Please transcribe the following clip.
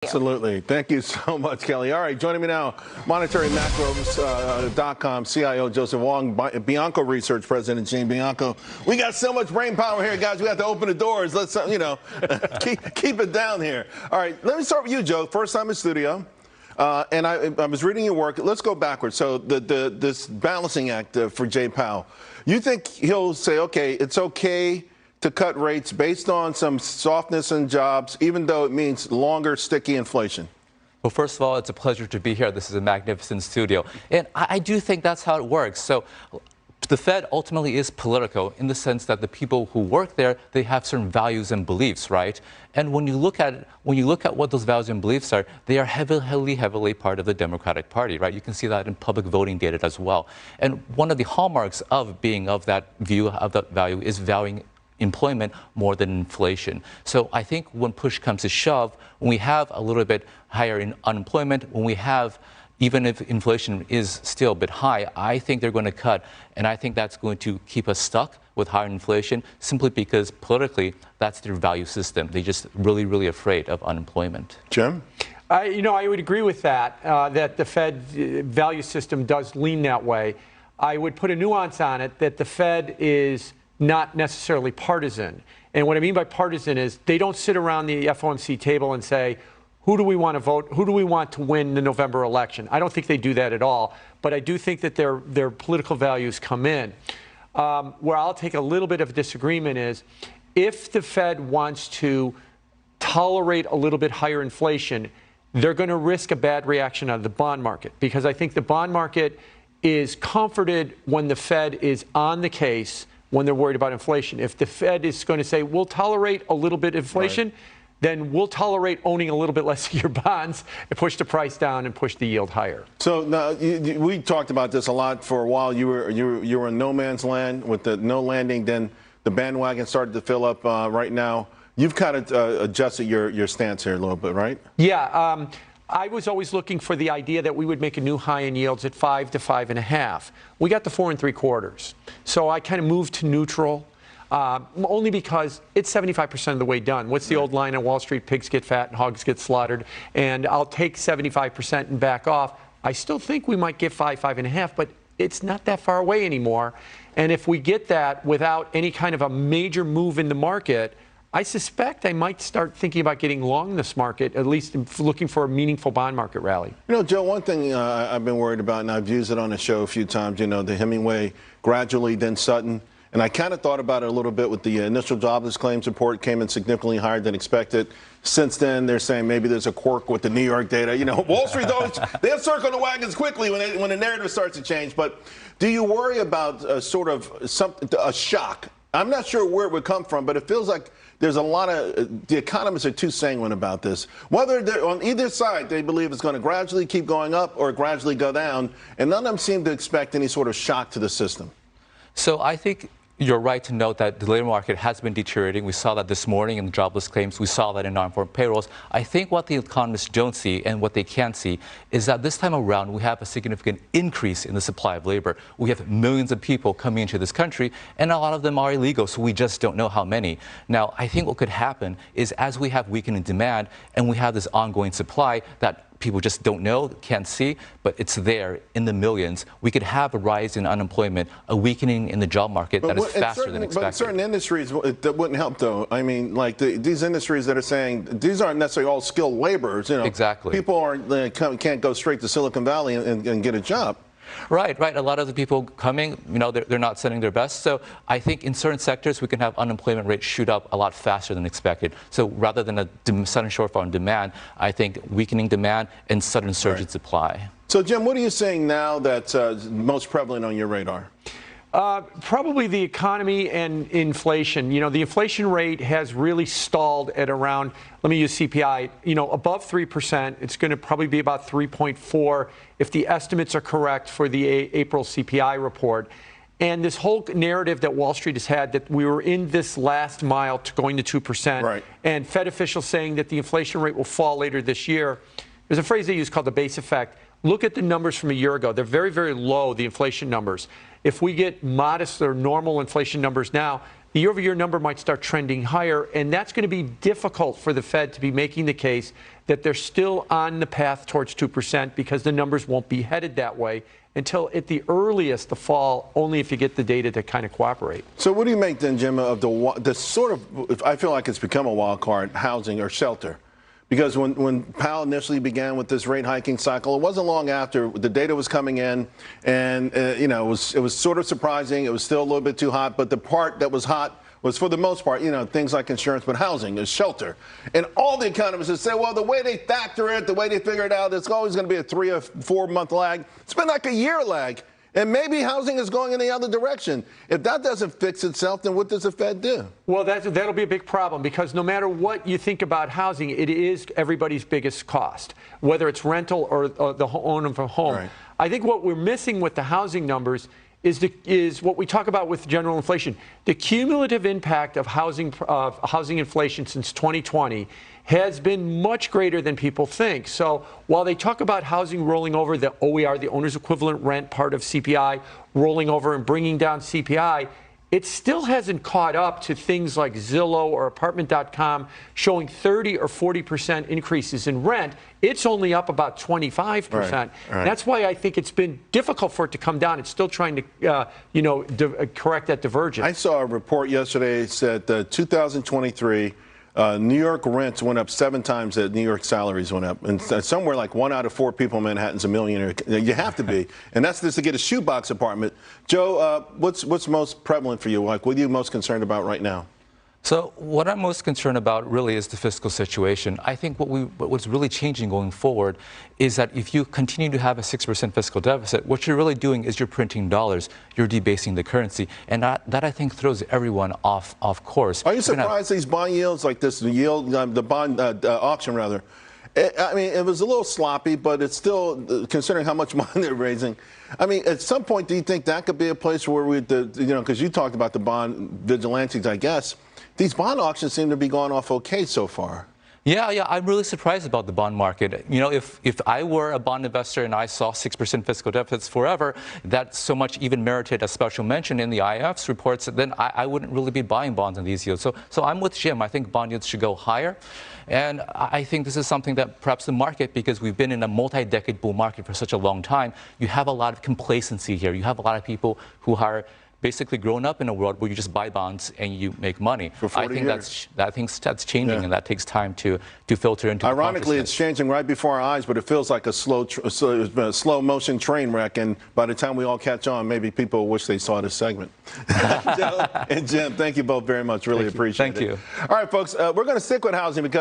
Absolutely. Thank you so much, Kelly. All right, joining me now, MonetaryMacros.com CIO Joseph Wong, Bianco Research President Gene Bianco. We got so much brain power here, guys. We have to open the doors. Let's, keep it down here. All right, let me start with you, Joe. First time in studio. And I was reading your work. Let's go backwards. So this balancing act for Jay Powell, you think he'll say, okay, it's okay to cut rates based on some softness in jobs, even though it means longer, sticky inflation? Well, first of all, it's a pleasure to be here. This is a magnificent studio. And I do think that's how it works. So the Fed ultimately is political in the sense that the people who work there, they have certain values and beliefs, right? And when you look at what those values and beliefs are, they are heavily part of the Democratic Party, right? You can see that in public voting data as well. And one of the hallmarks of being of that view, of that value, is valuing employment more than inflation. So I think when push comes to shove, when we have a little bit higher in unemployment, when we have, even if inflation is still a bit high, I think they're going to cut. And I think that's going to keep us stuck with higher inflation simply because politically, that's their value system. They're just really afraid of unemployment. Jim? I would agree with that, that the Fed value system does lean that way. I would put a nuance on it that the Fed is not necessarily partisan. And what I mean by partisan is they don't sit around the FOMC table and say, who do we want to vote? Who do we want to win the November election? I don't think they do that at all. But I do think that their political values come in. Where I'll take a little bit of a disagreement is if the Fed wants to tolerate a little bit higher inflation, they're going to risk a bad reaction out of the bond market, because I think the bond market is comforted when the Fed is on the case when they're worried about inflation. If the Fed is going to say, we'll tolerate a little bit of inflation, right, then we'll tolerate owning a little bit less of your bonds and push the price down and push the yield higher. So now, we talked about this a lot for a while. You were in no man's land with the no landing. Then the bandwagon started to fill up right now. You've kind of adjusted your stance here a little bit, right? Yeah. I was always looking for the idea that we would make a new high in yields at 5 to 5.5. We got to 4 3/4. So I kind of moved to neutral, only because it's 75% of the way done. What's the old line on Wall Street? Pigs get fat and hogs get slaughtered. And I'll take 75% and back off. I still think we might get 5, 5.5, but it's not that far away anymore. And if we get that without any kind of a major move in the market, I suspect I might start thinking about getting long this market, at least looking for a meaningful bond market rally. You know, Joe, one thing I've been worried about, and I've used it on the show a few times, the Hemingway gradually, then Sutton. And I kind of thought about it a little bit with the initial jobless claims report came in significantly higher than expected. Since then, they're saying maybe there's a quirk with the New York data. Wall Street always, they'll circle the wagons quickly when the narrative starts to change. But do you worry about a shock? I'm not sure where it would come from, but it feels like there's a lot of the economists are too sanguine about this. Whether they're on either side, they believe it's going to gradually keep going up or gradually go down, and none of them seem to expect any sort of shock to the system. So I think you're right to note that the labor market has been deteriorating. We saw that this morning in the jobless claims. We saw that in non-farm payrolls. I think what the economists don't see and what they can see is that this time around we have a significant increase in the supply of labor. We have millions of people coming into this country, and a lot of them are illegal, so we just don't know how many. Now, I think what could happen is as we have weakening demand and we have this ongoing supply that people just don't know, can't see, but it's there in the millions. We could have a rise in unemployment, a weakening in the job market that is faster than expected. But certain industries, that wouldn't help, though. I mean, like these industries that are saying these aren't necessarily all skilled laborers. Exactly. People can't go straight to Silicon Valley and get a job. Right. A lot of the people coming, they're not sending their best. So I think in certain sectors, we can have unemployment rates shoot up a lot faster than expected. So rather than a sudden shortfall in demand, I think weakening demand and sudden surge in supply. So, Jim, what are you saying now that's most prevalent on your radar? Probably the economy and inflation. The inflation rate has really stalled at around, let me use CPI, above 3%. It's going to probably be about 3.4 if the estimates are correct for the April CPI report. And this whole narrative that Wall Street has had that we were in this last mile to going to 2%, right, and Fed officials saying that the inflation rate will fall later this year. There's a phrase they use called the base effect. Look at the numbers from a year ago. They're very low, the inflation numbers. If we get modest or normal inflation numbers now, the year-over-year number might start trending higher, and that's going to be difficult for the Fed to be making the case that they're still on the path towards 2% because the numbers won't be headed that way until at the earliest the fall, only if you get the data to kind of cooperate. So what do you make then, Jim, of the sort of, I feel like it's become a wild card, housing or shelter? Because when Powell initially began with this rate hiking cycle, it wasn't long after the data was coming in, and it was sort of surprising. It was still a little bit too hot, but the part that was hot was, for the most part, things like insurance, but housing is shelter. And all the economists have said, well, the way they factor it, the way they figure it out, it's always going to be a 3 or 4 month lag. It's been like a year lag. And maybe housing is going in the other direction. If that doesn't fix itself, then what does the Fed do? Well, that'll be a big problem, because no matter what you think about housing, it is everybody's biggest cost, whether it's rental or the owner of a home. Right. I think what we're missing with the housing numbers is what we talk about with general inflation. The cumulative impact of housing inflation since 2020 has been much greater than people think. So while they talk about housing rolling over, the OER, the owner's equivalent rent part of CPI, rolling over and bringing down CPI, it still hasn't caught up to things like Zillow or Apartment.com showing 30 or 40% increases in rent. It's only up about 25%. Right. That's why I think it's been difficult for it to come down. It's still trying to, correct that divergence. I saw a report yesterday that said 2023, New York rents went up 7 times that New York salaries went up. And somewhere like 1 out of 4 people in Manhattan's a millionaire. You have to be. And that's just to get a shoebox apartment. Joe, what's most prevalent for you? Like, what are you most concerned about right now? So what I'm most concerned about really is the fiscal situation. I think what's really changing going forward is that if you continue to have a 6% fiscal deficit, what you're really doing is you're printing dollars, you're debasing the currency, and that I think throws everyone off course. Are you surprised these bond yields, like this yield, the bond auction rather? I mean, it was a little sloppy, but it's still, considering how much money they're raising. I mean, at some point, do you think that could be a place where because you talked about the bond vigilantes, I guess. These bond auctions seem to be going off okay so far. Yeah, I'm really surprised about the bond market. If I were a bond investor and I saw 6% fiscal deficits forever, that so much even merited a special mention in the IMF's reports, then I wouldn't really be buying bonds in these yields. So I'm with Jim. I think bond yields should go higher. And I think this is something that perhaps the market, because we've been in a multi-decade bull market for such a long time, you have a lot of complacency here. You have a lot of people who are basically grown up in a world where you just buy bonds and you make money. For 40 years. I think that's changing, and that takes time to filter into. Ironically, it's changing right before our eyes, but it feels like a slow motion train wreck. And by the time we all catch on, maybe people wish they saw this segment. Joe and Jim, thank you both very much. Really appreciate it. Thank you. All right, folks, we're going to stick with housing because